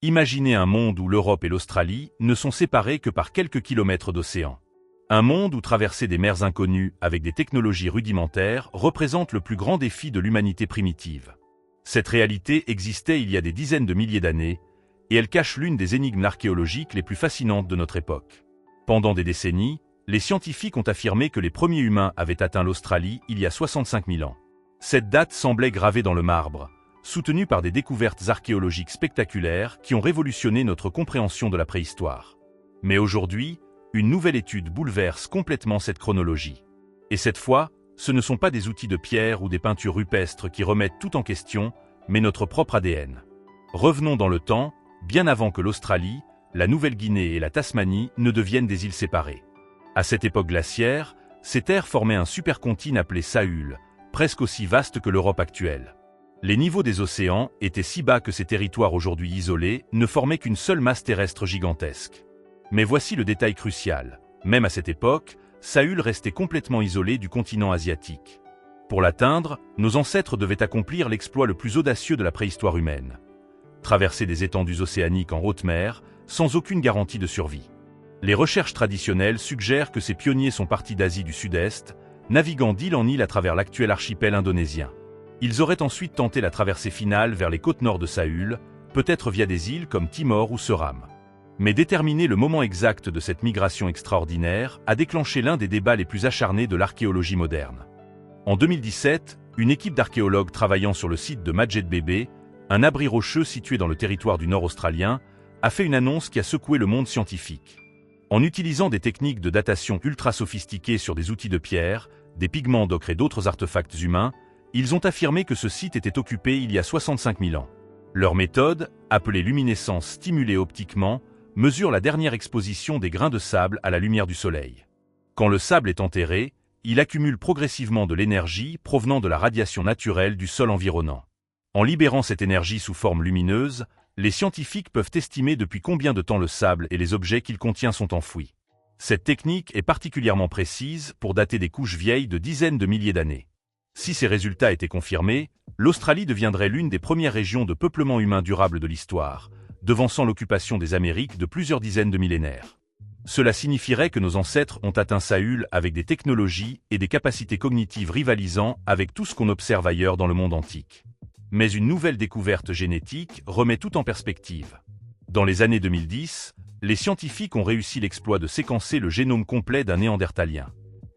Imaginez un monde où l'Europe et l'Australie ne sont séparés que par quelques kilomètres d'océan. Un monde où traverser des mers inconnues avec des technologies rudimentaires représente le plus grand défi de l'humanité primitive. Cette réalité existait il y a des dizaines de milliers d'années, et elle cache l'une des énigmes archéologiques les plus fascinantes de notre époque. Pendant des décennies, les scientifiques ont affirmé que les premiers humains avaient atteint l'Australie il y a 65 000 ans. Cette date semblait gravée dans le marbre, soutenue par des découvertes archéologiques spectaculaires qui ont révolutionné notre compréhension de la préhistoire. Mais aujourd'hui, une nouvelle étude bouleverse complètement cette chronologie. Et cette fois, ce ne sont pas des outils de pierre ou des peintures rupestres qui remettent tout en question, mais notre propre ADN. Revenons dans le temps, bien avant que l'Australie, la Nouvelle-Guinée et la Tasmanie ne deviennent des îles séparées. À cette époque glaciaire, ces terres formaient un supercontinent appelé Sahul, presque aussi vaste que l'Europe actuelle. Les niveaux des océans étaient si bas que ces territoires aujourd'hui isolés ne formaient qu'une seule masse terrestre gigantesque. Mais voici le détail crucial. Même à cette époque, Sahul restait complètement isolé du continent asiatique. Pour l'atteindre, nos ancêtres devaient accomplir l'exploit le plus audacieux de la préhistoire humaine. Traverser des étendues océaniques en haute mer, sans aucune garantie de survie. Les recherches traditionnelles suggèrent que ces pionniers sont partis d'Asie du Sud-Est, naviguant d'île en île à travers l'actuel archipel indonésien. Ils auraient ensuite tenté la traversée finale vers les côtes nord de Sahul, peut-être via des îles comme Timor ou Seram. Mais déterminer le moment exact de cette migration extraordinaire a déclenché l'un des débats les plus acharnés de l'archéologie moderne. En 2017, une équipe d'archéologues travaillant sur le site de Madjet Bébé, un abri rocheux situé dans le territoire du Nord australien, a fait une annonce qui a secoué le monde scientifique. En utilisant des techniques de datation ultra sophistiquées sur des outils de pierre, des pigments d'ocre et d'autres artefacts humains, ils ont affirmé que ce site était occupé il y a 65 000 ans. Leur méthode, appelée luminescence stimulée optiquement, mesure la dernière exposition des grains de sable à la lumière du soleil. Quand le sable est enterré, il accumule progressivement de l'énergie provenant de la radiation naturelle du sol environnant. En libérant cette énergie sous forme lumineuse, les scientifiques peuvent estimer depuis combien de temps le sable et les objets qu'il contient sont enfouis. Cette technique est particulièrement précise pour dater des couches vieilles de dizaines de milliers d'années. Si ces résultats étaient confirmés, l'Australie deviendrait l'une des premières régions de peuplement humain durable de l'histoire, devançant l'occupation des Amériques de plusieurs dizaines de millénaires. Cela signifierait que nos ancêtres ont atteint Sahul avec des technologies et des capacités cognitives rivalisant avec tout ce qu'on observe ailleurs dans le monde antique. Mais une nouvelle découverte génétique remet tout en perspective. Dans les années 2010, les scientifiques ont réussi l'exploit de séquencer le génome complet d'un néandertalien.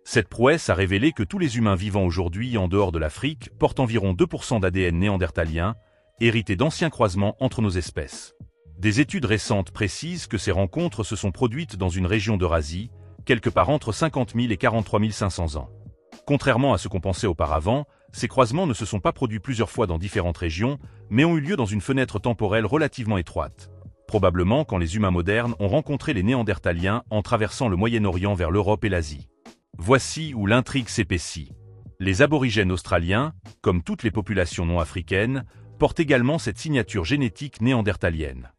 Cette prouesse a révélé que tous les humains vivant aujourd'hui en dehors de l'Afrique portent environ 2% d'ADN néandertalien, hérité d'anciens croisements entre nos espèces. Des études récentes précisent que ces rencontres se sont produites dans une région d'Eurasie, quelque part entre 50 000 et 43 500 ans. Contrairement à ce qu'on pensait auparavant, ces croisements ne se sont pas produits plusieurs fois dans différentes régions, mais ont eu lieu dans une fenêtre temporelle relativement étroite. Probablement quand les humains modernes ont rencontré les Néandertaliens en traversant le Moyen-Orient vers l'Europe et l'Asie. Voici où l'intrigue s'épaissit. Les aborigènes australiens, comme toutes les populations non africaines, portent également cette signature génétique néandertalienne.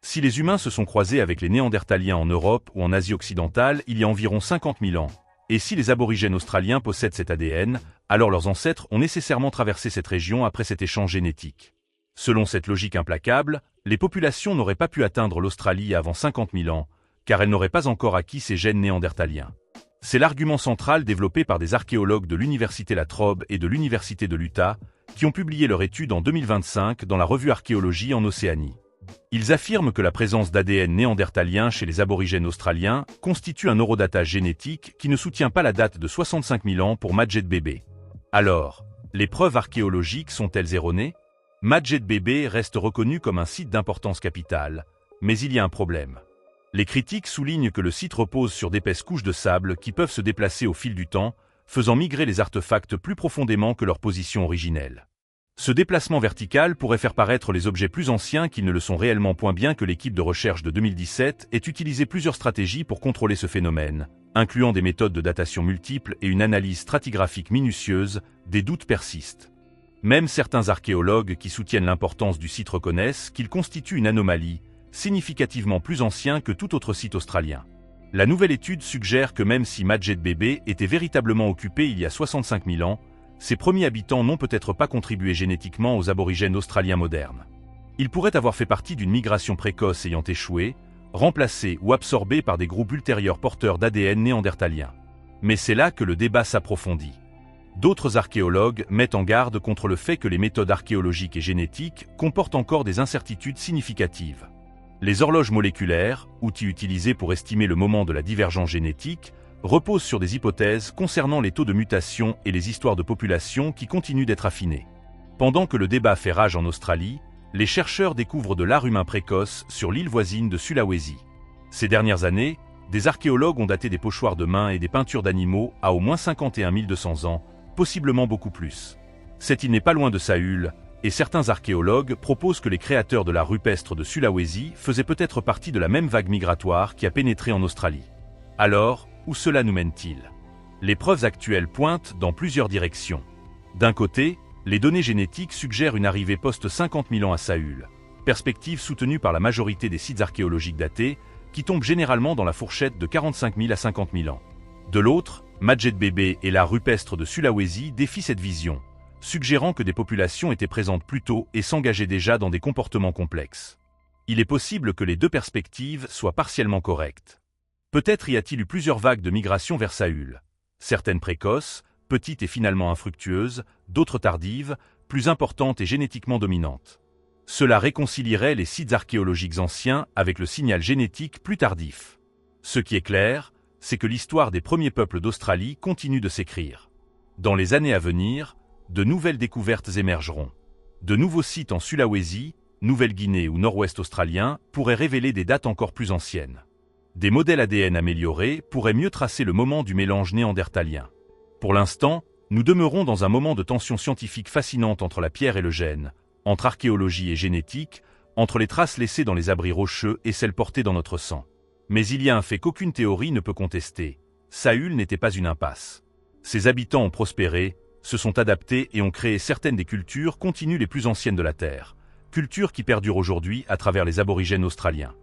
Si les humains se sont croisés avec les Néandertaliens en Europe ou en Asie occidentale il y a environ 50 000 ans, et si les aborigènes australiens possèdent cet ADN, alors leurs ancêtres ont nécessairement traversé cette région après cet échange génétique. Selon cette logique implacable, les populations n'auraient pas pu atteindre l'Australie avant 50 000 ans, car elles n'auraient pas encore acquis ces gènes néandertaliens. C'est l'argument central développé par des archéologues de l'Université La Trobe et de l'Université de l'Utah, qui ont publié leur étude en 2025 dans la revue Archéologie en Océanie. Ils affirment que la présence d'ADN néandertalien chez les aborigènes australiens constitue un horodatage génétique qui ne soutient pas la date de 65 000 ans pour Madjet Bébé. Alors, les preuves archéologiques sont-elles erronées? Madjet Bébé reste reconnu comme un site d'importance capitale, mais il y a un problème. Les critiques soulignent que le site repose sur d'épaisses couches de sable qui peuvent se déplacer au fil du temps, faisant migrer les artefacts plus profondément que leur position originelle. Ce déplacement vertical pourrait faire paraître les objets plus anciens qu'ils ne le sont réellement, point bien que l'équipe de recherche de 2017 ait utilisé plusieurs stratégies pour contrôler ce phénomène, incluant des méthodes de datation multiples et une analyse stratigraphique minutieuse, des doutes persistent. Même certains archéologues qui soutiennent l'importance du site reconnaissent qu'il constitue une anomalie, significativement plus ancien que tout autre site australien. La nouvelle étude suggère que même si Madjet Bébé était véritablement occupé il y a 65 000 ans, ses premiers habitants n'ont peut-être pas contribué génétiquement aux aborigènes australiens modernes. Ils pourraient avoir fait partie d'une migration précoce ayant échoué, remplacés ou absorbés par des groupes ultérieurs porteurs d'ADN néandertalien. Mais c'est là que le débat s'approfondit. D'autres archéologues mettent en garde contre le fait que les méthodes archéologiques et génétiques comportent encore des incertitudes significatives. Les horloges moléculaires, outils utilisés pour estimer le moment de la divergence génétique, reposent sur des hypothèses concernant les taux de mutation et les histoires de population qui continuent d'être affinées. Pendant que le débat fait rage en Australie, les chercheurs découvrent de l'art humain précoce sur l'île voisine de Sulawesi. Ces dernières années, des archéologues ont daté des pochoirs de mains et des peintures d'animaux à au moins 51 200 ans, possiblement beaucoup plus. Cette île n'est pas loin de Saül, et certains archéologues proposent que les créateurs de l'art rupestre de Sulawesi faisaient peut-être partie de la même vague migratoire qui a pénétré en Australie. Alors, où cela nous mène-t-il? Les preuves actuelles pointent dans plusieurs directions. D'un côté, les données génétiques suggèrent une arrivée post-50 000 ans à Saül, perspective soutenue par la majorité des sites archéologiques datés, qui tombent généralement dans la fourchette de 45 000 à 50 000 ans. De l'autre, Madjet Bébé et l'art rupestre de Sulawesi défient cette vision, suggérant que des populations étaient présentes plus tôt et s'engageaient déjà dans des comportements complexes. Il est possible que les deux perspectives soient partiellement correctes. Peut-être y a-t-il eu plusieurs vagues de migration vers Saül, certaines précoces, petites et finalement infructueuses, d'autres tardives, plus importantes et génétiquement dominantes. Cela réconcilierait les sites archéologiques anciens avec le signal génétique plus tardif. Ce qui est clair, c'est que l'histoire des premiers peuples d'Australie continue de s'écrire. Dans les années à venir, de nouvelles découvertes émergeront. De nouveaux sites en Sulawesi, Nouvelle-Guinée ou Nord-Ouest australien pourraient révéler des dates encore plus anciennes. Des modèles ADN améliorés pourraient mieux tracer le moment du mélange néandertalien. Pour l'instant, nous demeurons dans un moment de tension scientifique fascinante entre la pierre et le gène, entre archéologie et génétique, entre les traces laissées dans les abris rocheux et celles portées dans notre sang. Mais il y a un fait qu'aucune théorie ne peut contester. Saül n'était pas une impasse. Ses habitants ont prospéré, se sont adaptés et ont créé certaines des cultures continues les plus anciennes de la Terre, cultures qui perdurent aujourd'hui à travers les aborigènes australiens.